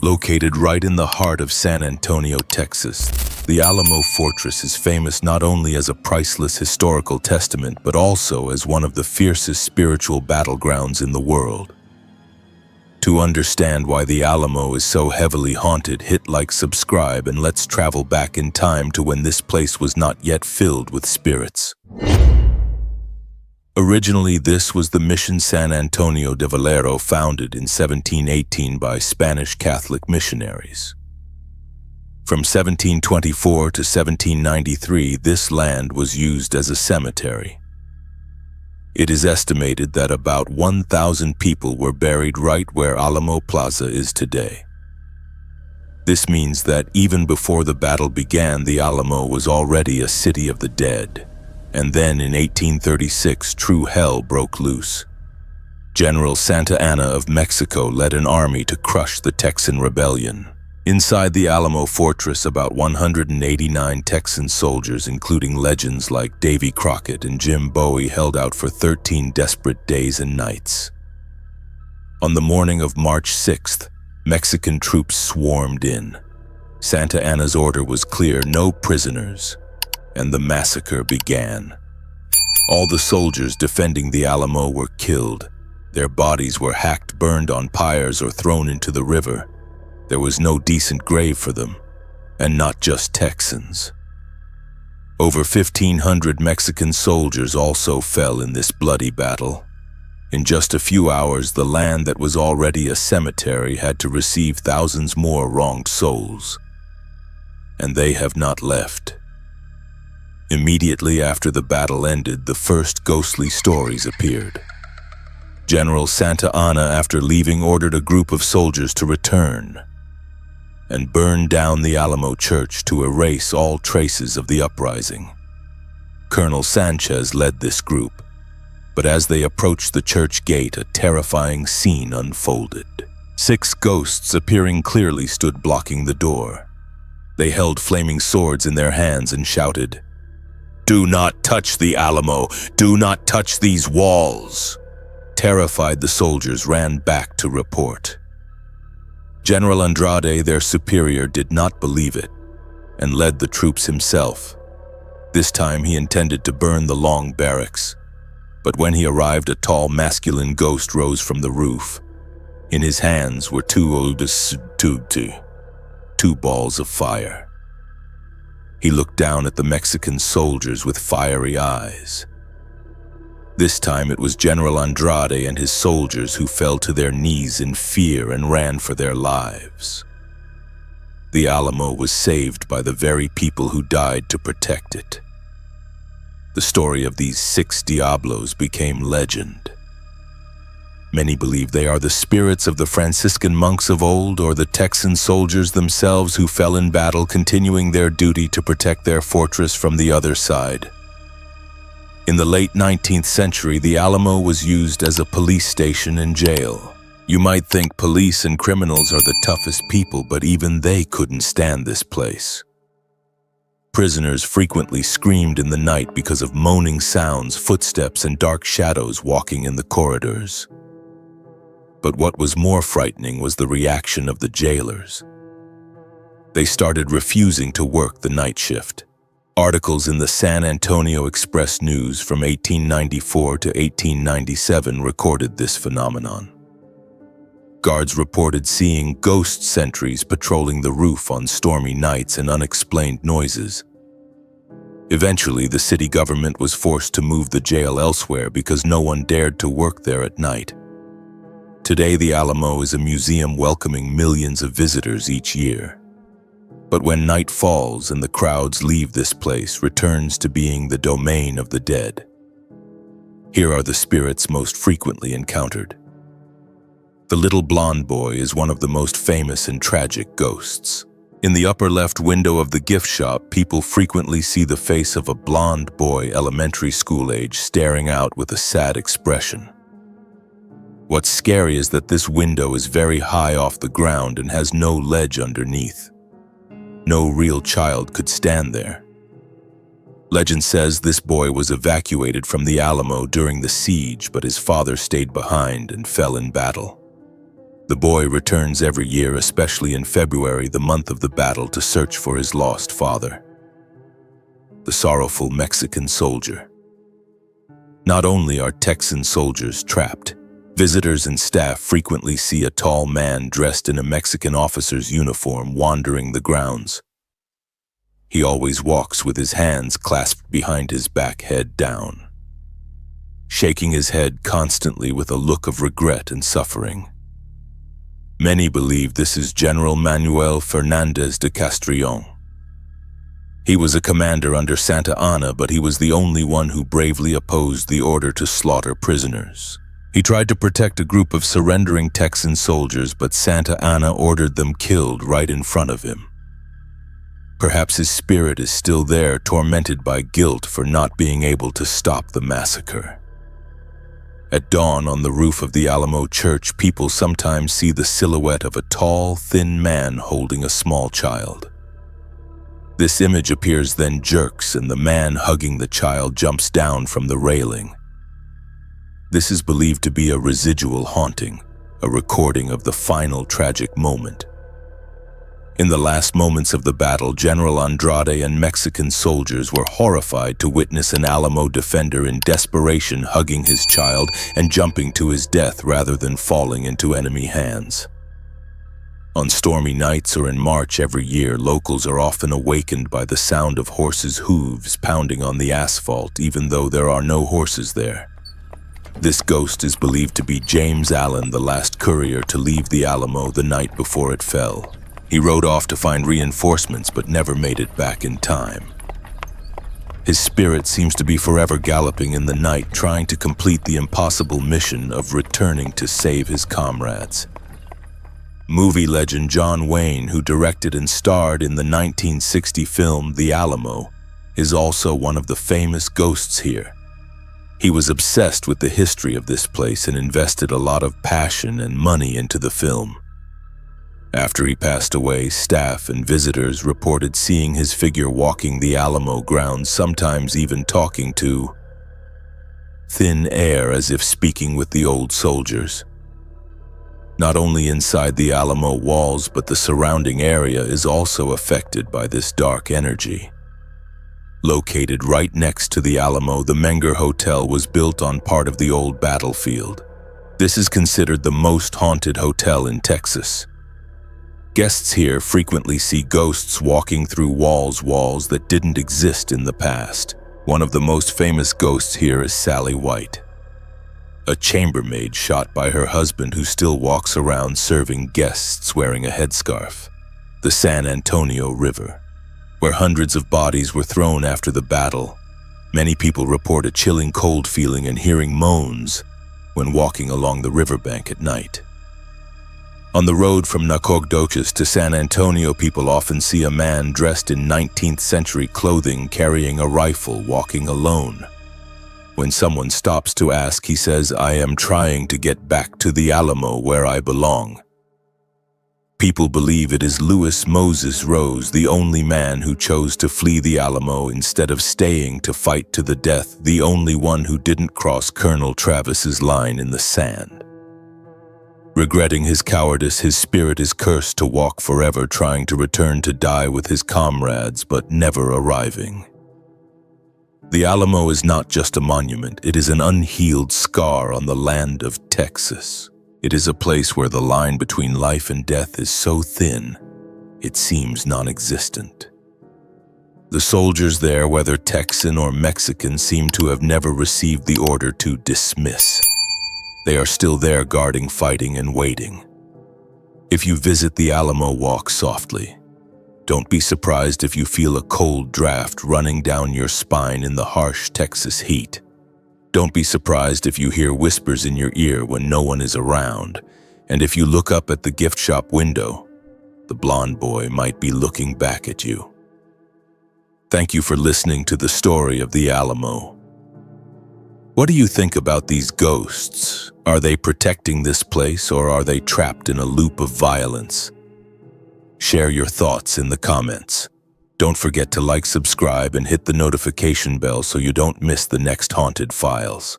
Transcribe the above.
Located right in the heart of San Antonio, Texas, the Alamo Fortress is famous not only as a priceless historical testament, but also as one of the fiercest spiritual battlegrounds in the world. To understand why the Alamo is so heavily haunted, hit like, subscribe, and let's travel back in time to when this place was not yet filled with spirits. Originally, this was the Mission San Antonio de Valero, founded in 1718 by Spanish Catholic missionaries. From 1724 to 1793, this land was used as a cemetery. It is estimated that about 1,000 people were buried right where Alamo Plaza is today. This means that even before the battle began, the Alamo was already a city of the dead. And then in 1836, true hell broke loose. General Santa Anna of Mexico led an army to crush the Texan rebellion. Inside the Alamo Fortress, about 189 Texan soldiers, including legends like Davy Crockett and Jim Bowie, held out for 13 desperate days and nights. On the morning of March 6th, Mexican troops swarmed in. Santa Anna's order was clear: no prisoners. And the massacre began. All the soldiers defending the Alamo were killed. Their bodies were hacked, burned on pyres, or thrown into the river. There was no decent grave for them, and not just Texans. Over 1,500 Mexican soldiers also fell in this bloody battle. In just a few hours, the land that was already a cemetery had to receive thousands more wronged souls. And they have not left. Immediately after the battle ended, the first ghostly stories appeared. General Santa Anna, after leaving, ordered a group of soldiers to return and burn down the Alamo Church to erase all traces of the uprising. Colonel Sanchez led this group, but as they approached the church gate, a terrifying scene unfolded. 6 ghosts, appearing clearly, stood blocking the door. They held flaming swords in their hands and shouted, "Do not touch the Alamo! Do not touch these walls!" Terrified, the soldiers ran back to report. General Andrade, their superior, did not believe it and led the troops himself. This time he intended to burn the long barracks, but when he arrived, a tall, masculine ghost rose from the roof. In his hands were two balls of fire. He looked down at the Mexican soldiers with fiery eyes. This time it was General Andrade and his soldiers who fell to their knees in fear and ran for their lives. The Alamo was saved by the very people who died to protect it. The story of these 6 Diablos became legend. Many believe they are the spirits of the Franciscan monks of old, or the Texan soldiers themselves who fell in battle, continuing their duty to protect their fortress from the other side. In the late 19th century, the Alamo was used as a police station and jail. You might think police and criminals are the toughest people, but even they couldn't stand this place. Prisoners frequently screamed in the night because of moaning sounds, footsteps, and dark shadows walking in the corridors. But what was more frightening was the reaction of the jailers. They started refusing to work the night shift. Articles in the San Antonio Express News from 1894 to 1897 recorded this phenomenon. Guards reported seeing ghost sentries patrolling the roof on stormy nights and unexplained noises. Eventually, the city government was forced to move the jail elsewhere because no one dared to work there at night. Today, the Alamo is a museum welcoming millions of visitors each year. But when night falls and the crowds leave, this place returns to being the domain of the dead. Here are the spirits most frequently encountered. The little blonde boy is one of the most famous and tragic ghosts. In the upper left window of the gift shop, people frequently see the face of a blonde boy, elementary school age, staring out with a sad expression. What's scary is that this window is very high off the ground and has no ledge underneath. No real child could stand there. Legend says this boy was evacuated from the Alamo during the siege, but his father stayed behind and fell in battle. The boy returns every year, especially in February, the month of the battle, to search for his lost father. The sorrowful Mexican soldier. Not only are Texan soldiers trapped, visitors and staff frequently see a tall man dressed in a Mexican officer's uniform wandering the grounds. He always walks with his hands clasped behind his back, head down, shaking his head constantly with a look of regret and suffering. Many believe this is General Manuel Fernandez de Castrillon. He was a commander under Santa Anna, but he was the only one who bravely opposed the order to slaughter prisoners. He tried to protect a group of surrendering Texan soldiers, but Santa Anna ordered them killed right in front of him. Perhaps his spirit is still there, tormented by guilt for not being able to stop the massacre. At dawn on the roof of the Alamo church, people sometimes see the silhouette of a tall, thin man holding a small child. This image appears, then jerks, and the man hugging the child jumps down from the railing. This is believed to be a residual haunting, a recording of the final tragic moment. In the last moments of the battle, General Andrade and Mexican soldiers were horrified to witness an Alamo defender in desperation hugging his child and jumping to his death rather than falling into enemy hands. On stormy nights or in March every year, locals are often awakened by the sound of horses' hooves pounding on the asphalt, even though there are no horses there. This ghost is believed to be James Allen, the last courier to leave the Alamo the night before it fell. He rode off to find reinforcements but never made it back in time. His spirit seems to be forever galloping in the night, trying to complete the impossible mission of returning to save his comrades. Movie legend John Wayne, who directed and starred in the 1960 film The Alamo, is also one of the famous ghosts here. He was obsessed with the history of this place and invested a lot of passion and money into the film. After he passed away, staff and visitors reported seeing his figure walking the Alamo grounds, sometimes even talking to thin air, as if speaking with the old soldiers. Not only inside the Alamo walls, but the surrounding area is also affected by this dark energy. Located right next to the Alamo, the Menger Hotel was built on part of the old battlefield. This is considered the most haunted hotel in Texas. Guests here frequently see ghosts walking through walls that didn't exist in the past. One of the most famous ghosts here is Sally White, a chambermaid shot by her husband who still walks around serving guests wearing a headscarf. The San Antonio River, where hundreds of bodies were thrown after the battle. Many people report a chilling cold feeling and hearing moans when walking along the riverbank at night. On the road from Nacogdoches to San Antonio, people often see a man dressed in 19th century clothing carrying a rifle walking alone. When someone stops to ask, he says, "I am trying to get back to the Alamo where I belong." People believe it is Louis Moses Rose, the only man who chose to flee the Alamo instead of staying to fight to the death, the only one who didn't cross Colonel Travis's line in the sand. Regretting his cowardice, his spirit is cursed to walk forever, trying to return to die with his comrades, but never arriving. The Alamo is not just a monument, it is an unhealed scar on the land of Texas. It is a place where the line between life and death is so thin, it seems non-existent. The soldiers there, whether Texan or Mexican, seem to have never received the order to dismiss. They are still there guarding, fighting, and waiting. If you visit the Alamo, walk softly. Don't be surprised if you feel a cold draft running down your spine in the harsh Texas heat. Don't be surprised if you hear whispers in your ear when no one is around. And if you look up at the gift shop window, the blonde boy might be looking back at you. Thank you for listening to the story of the Alamo. What do you think about these ghosts? Are they protecting this place, or are they trapped in a loop of violence? Share your thoughts in the comments. Don't forget to like, subscribe, and hit the notification bell so you don't miss the next Haunted Files.